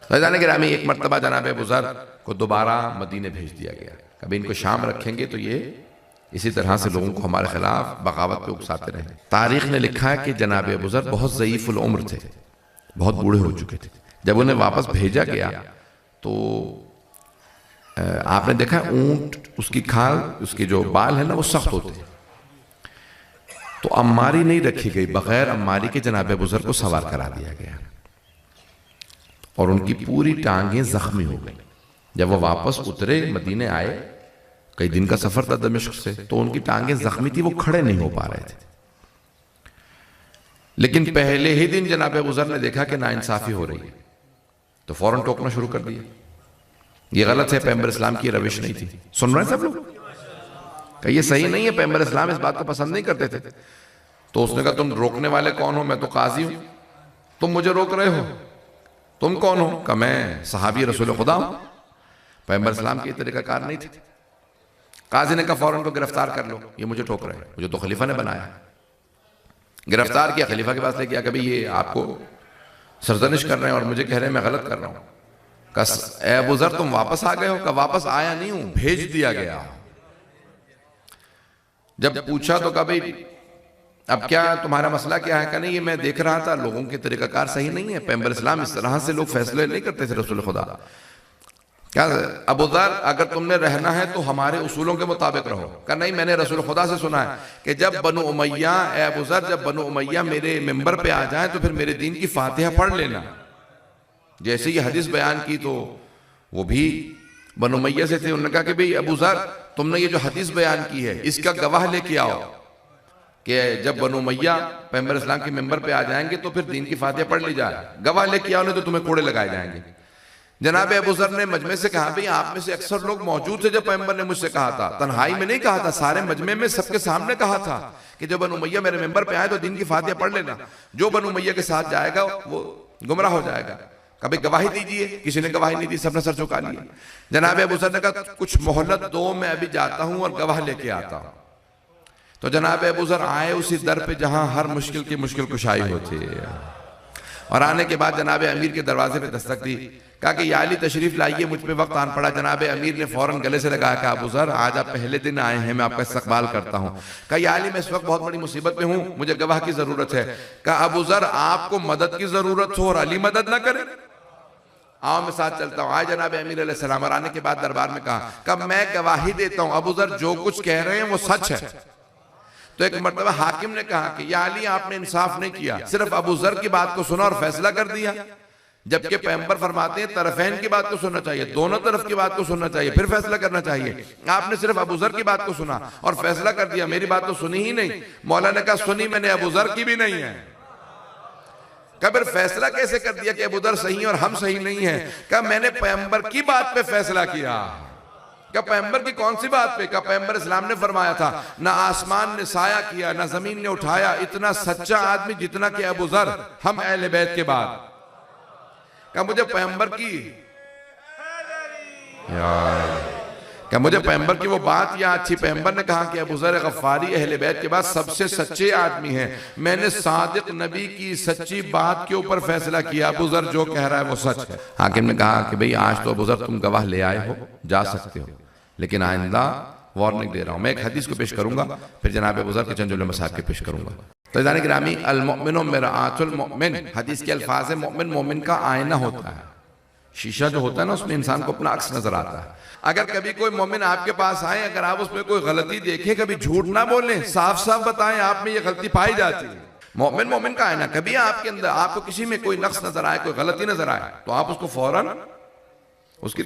عزیزان گرامی، ایک مرتبہ جناب ابو ذر کو دوبارہ مدینے بھیج دیا گیا. کبھی ان کو شام رکھیں گے تو یہ اسی طرح سے لوگوں کو ہمارے خلاف بغاوت پہ اکساتے رہے. تاریخ نے لکھا ہے کہ جناب ابو ذر بہت ضعیف العمر تھے، بہت بوڑھے ہو چکے تھے. جب انہیں واپس بھیجا گیا تو آپ نے دیکھا اونٹ، اس کی کھال، اس کے جو بال ہیں نا وہ سخت ہوتے ہیں، تو اماری نہیں رکھی گئی، بغیر اماری کے جناب ابو ذر کو سوار کرا دیا گیا اور ان کی پوری ٹانگیں زخمی ہو گئیں. جب وہ واپس اترے، مدینے آئے، کئی دن کا سفر تھا دمشق سے، تو ان کی ٹانگیں زخمی تھی، وہ کھڑے نہیں ہو پا رہے تھے. لیکن پہلے ہی دن جناب ابو ذر نے دیکھا کہ ناانصافی ہو رہی ہے تو فوراً ٹوکنا شروع کر دیا. یہ غلط ہے، پیغمبر اسلام کی روش نہیں تھی. سن رہے ہیں سب لوگ کہ یہ صحیح نہیں ہے، پیغمبر اسلام اس بات کو پسند نہیں کرتے تھے. تو اس نے کہا تم روکنے والے کون ہو؟ میں تو قاضی ہوں، تم مجھے روک رہے ہو، تم کون ہو؟ کہ میں صحابی رسول خدا ہوں. پیغمبر اسلام کی طریقہ کار نہیں تھی. قاضی نے کہا فوراً کو گرفتار کر لو، یہ مجھے ٹوک رہے ہیں، مجھے تو خلیفہ نے بنایا. گرفتار کیا، خلیفہ کے پاس لے گیا کہ بھئی یہ آپ کو سرزنش کر رہے ہیں اور مجھے کہہ رہے ہیں میں غلط کر رہا ہوں. کہ اے ابو ذر تم واپس آ گئے ہو؟ کہ واپس آیا نہیں ہوں، بھیج دیا گیا. جب پوچھا تو کہا بھئی اب کیا تمہارا مسئلہ کیا ہے؟ کہ نہیں، یہ میں دیکھ رہا تھا لوگوں کے طریقہ کار صحیح نہیں ہے، پیغمبر اسلام اس طرح سے لوگ فیصلے نہیں کرتے تھے رسول خدا. کیا ابو ذر اگر تم نے رہنا ہے تو ہمارے اصولوں کے مطابق رہو. کہ نہیں، میں نے رسول خدا سے سنا ہے کہ جب بنو امیہ، اے ابو ذر جب بنو امیہ میرے ممبر پہ آ جائیں تو پھر میرے دین کی فاتحہ پڑھ لینا. جیسے یہ حدیث بیان کی تو وہ بھی بنو امیہ سے تھے. انہوں نے کہا کہ بھئی ابو ذر تم نے یہ جو حدیث بیان کی ہے اس کا گواہ لے کے آؤ کہ جب بنو امیہ پیغمبر اسلام کے ممبر پہ آ جائیں گے تو پھر دین کی فاتحہ پڑھ لی جائے. گواہ لے کے آؤ نہیں تو تمہیں کوڑے لگائے جائیں گے. جناب ابو ذر نے مجمع سے کہا بھئی آپ میں سے اکثر لوگ موجود تھے جب پیغمبر نے مجھ سے کہا تھا، تنہائی میں نہیں کہا تھا، سارے مجمع میں سب کے سامنے کہا تھا کہ جب بنو امیہ میرے ممبر پہ آئے تو دین کی فاتحہ پڑھ لینا، جو بنو امیہ کے ساتھ جائے گا وہ گمراہ ہو جائے گا. کبھی گواہی دیجئے، کسی نے گواہی نہیں دی، سب نے سر جھکا لیا. جناب ابو ذر نے کہا کچھ مہلت دو، میں ابھی جاتا ہوں اور گواہ لے کے آتا ہوں. تو جناب ابو ذر آئے اسی در پہ جہاں ہر مشکل کی مشکل کشائی ہوتی ہے، اور آنے کے بعد جناب امیر کے دروازے پہ دستک دی. کہا کہ یا علی تشریف لائیے، مجھ پہ وقت آن پڑا. جناب امیر نے فوراً گلے سے لگا کہ ابو ذر آج آپ پہلے دن آئے ہیں، میں آپ کا استقبال کرتا ہوں. کہا یا علی میں اس وقت بہت بڑی مصیبت میں ہوں، مجھے گواہ کی ضرورت ہے. کہا ابو ذر آپ کو مدد کی ضرورت ہو اور علی مدد نہ کرے؟ آؤ میں ساتھ چلتا ہوں. آئے جناب امیر علیہ السلام اور آنے کے بعد دربار میں کہا کہ میں گواہی دیتا ہوں ابو ذر جو کچھ کہہ رہے ہیں وہ سچ ہے. تو ایک مرتبہ حاکم نے کہا کہ یا علی آپ نے انصاف نہیں کیا، صرف ابو ذر کی بات کو سنا اور فیصلہ کر دیا، جبکہ پیغمبر فرماتے ہیں طرفین کی بات کو سننا چاہیے، دونوں طرف کی بات کو سننا چاہیے، پھر فیصلہ کرنا چاہیے. آپ نے صرف ابو ذر کی بات کو سنا اور فیصلہ کر دیا، میری بات تو سنی ہی نہیں. مولا نے کہا سنی میں نے، ابو ذر کی بھی نہیں ہے. کہ پھر فیصلہ کیسے کر دیا کہ ابو ذر صحیح اور ہم صحیح نہیں ہیں؟ کہ میں نے پیغمبر کی بات پہ فیصلہ کیا. کہ پیغمبر کی کون سی بات پہ؟ کہ پیغمبر اسلام نے فرمایا تھا نہ آسمان نے سایہ کیا نہ زمین نے اٹھایا اتنا سچا آدمی جتنا کہ ابو ذر، ہم اہل بیت کے بعد. کہ مجھے پیغمبر کی کہ مجھے پیغمبر کی وہ بات یہاں اچھی. پیغمبر نے کہا کہ ابو ذر غفاری اہل بیت کے بعد سب سے سچے آدمی ہیں، میں نے صادق نبی کی سچی بات کے اوپر فیصلہ کیا، ابو ذر جو کہہ رہا ہے وہ سچ ہے. حاکم نے کہا کہ بھئی آج تو ابو ذر تم گواہ لے آئے ہو، جا سکتے ہو، لیکن آئندہ وارننگ دے رہا ہوں. میں ایک حدیث کو پیش کروں گا، پھر جناب ابو ذر کے چند جملے مسائل کے پیش کروں گا. تو عزیزان گرامی، المؤمن مرآۃ المؤمن، حدیث کے الفاظ ہیں مومن مومن کا آئینہ ہوتا ہے. شیشہ جو ہوتا ہے نا اس میں انسان کو اپنا عکس نظر آتا ہے. اگر کبھی کوئی مومن آپ کے پاس آئے، اگر آپ اس میں کوئی غلطی دیکھیں، کبھی جھوٹ نہ بولیں، صاف صاف بتائیں آپ میں یہ غلطی پائی جاتی ہے. مومن مومن کا آئینہ. کبھی آپ کے اندر آپ کو کسی میں کوئی نقص نظر آئے، کوئی غلطی نظر آئے تو آپ اس کو فوراً اس کی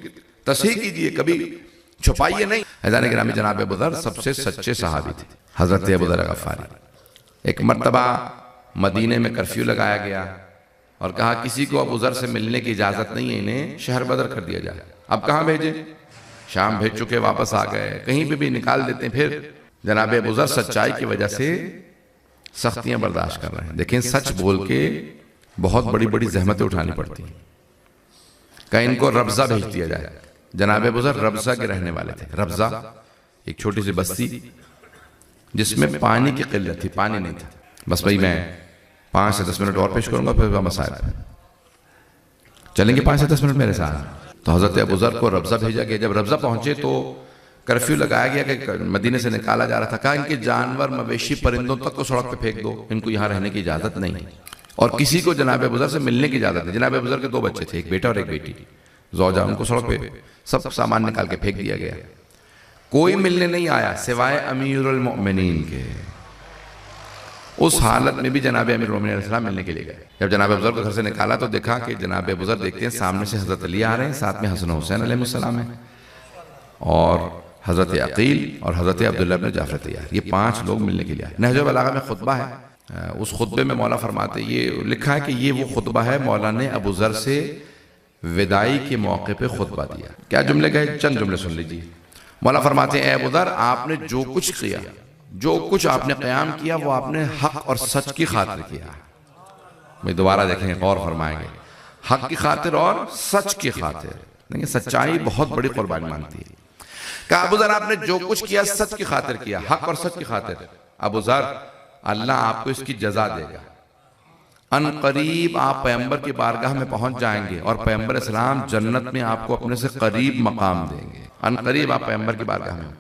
تصحیح کیجئے، کبھی چھپائیے نہیں. عزیزان گرامی، جناب ابو ذر سب سے سچے صحابی تھے، حضرت ابو ذر غفاری. ایک مرتبہ مدینے میں کرفیو لگایا گیا اور کہا کسی کو ابو ذر سے ملنے کی اجازت نہیں ہے، انہیں شہر بدر کر دیا جائے. اب کہاں بھیجیں؟ شام بھیج چکے، واپس آ گئے، کہیں پہ بھی نکال دیتے ہیں. پھر جناب ابو ذر سچائی کی وجہ سے سختیاں برداشت کر رہے ہیں. دیکھیں سچ بول کے بہت بڑی بڑی زحمتیں اٹھانی پڑتی ہیں. کہ ان کو ربضہ بھیج دیا جائے. جناب ابو ذر ربضہ کے رہنے والے تھے. ربضہ ایک چھوٹی سی بستی جس میں پانی کی قلت تھی، پانی نہیں تھا. بس بھئی میں 5 سے 10 منٹ اور پیش کروں گا، پھر مسائل. چلیں گے 5 سے 10 منٹ میرے ساتھ؟ تو حضرت ابو ذر کو ربضہ بھیجا گیا. جب ربضہ پہنچے تو کرفیو لگایا گیا کہ مدینے سے نکالا جا رہا تھا. کہا ان کے جانور مویشی پرندوں تک کو سڑک پہ پھینک دو, ان کو یہاں رہنے کی اجازت نہیں. اور کسی کو جناب ابو ذر سے ملنے کی اجازت نہیں. جناب ابو ذر کے 2 بچے تھے, ایک بیٹا اور ایک بیٹی, زوجہ. ان کو سڑک پہ سب سامان نکال کے پھینک دیا گیا. کوئی ملنے نہیں آیا سوائے امیر المؤمنین کے. اس حالت میں بھی جناب امیر المؤمنین علیہ السلام ملنے کے لیے گئے. جب جناب ابو ذر کو گھر سے نکالا تو دیکھا کہ جناب ابو ذر دیکھتے ہیں سامنے سے حضرت علی آ رہے ہیں, ساتھ میں حسن و حسین علیہ السلام ہیں, اور حضرت عقیل اور حضرت عبداللہ بن جعفر تیار. یہ 5 لوگ ملنے کے لیے آئے. نہج البلاغہ میں خطبہ ہے. اس خطبے میں مولا فرماتے, یہ لکھا ہے کہ یہ وہ خطبہ ہے مولا نے ابو ذر سے وداعی کے موقع پہ خطبہ دیا. کیا جملے کہے؟ چند جملے سن لیجیے. مولا فرماتے ہیں اے ابو ذر, آپ نے جو کچھ کیا, جو کچھ آپ نے قیام کیا, وہ آپ نے حق اور سچ کی خاطر کیا. میں دوبارہ دیکھیں گے, غور فرمائیں گے. حق کی خاطر اور سچ کی خاطر. دیکھیں سچائی بہت بڑی قربانی مانگتی ہے. کہا ابو ذر آپ نے جو کچھ کیا سچ کی خاطر کیا, حق اور سچ کی خاطر. ابو ذر اللہ آپ کو اس کی جزا دے گا. ان قریب آپ پیغمبر کی بارگاہ میں پہنچ جائیں گے اور پیغمبر اسلام جنت میں آپ کو اپنے سے قریب مقام دیں گے. ان قریب آپ پیغمبر کی بارگاہ میں.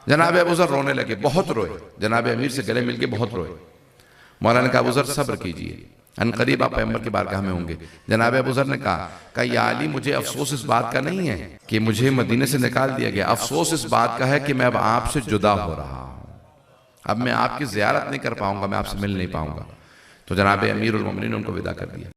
جناب ابو ذر رونے لگے, بہت روئے. جناب امیر سے گلے مل کے بہت روئے. مولانا نے کہا ابو ذر صبر کیجئے, ان قریب آپ پیغمبر کی بارگاہ میں ہوں گے. جناب ابو ذر نے کہا یا علی مجھے افسوس اس بات کا نہیں ہے کہ مجھے مدینے سے نکال دیا گیا, افسوس اس بات کا ہے کہ میں اب آپ سے جدا ہو رہا ہوں. اب میں آپ کی زیارت نہیں کر پاؤں گا, میں آپ سے مل نہیں پاؤں گا. تو جناب امیر المومنین نے ان کو ودا کر دیا.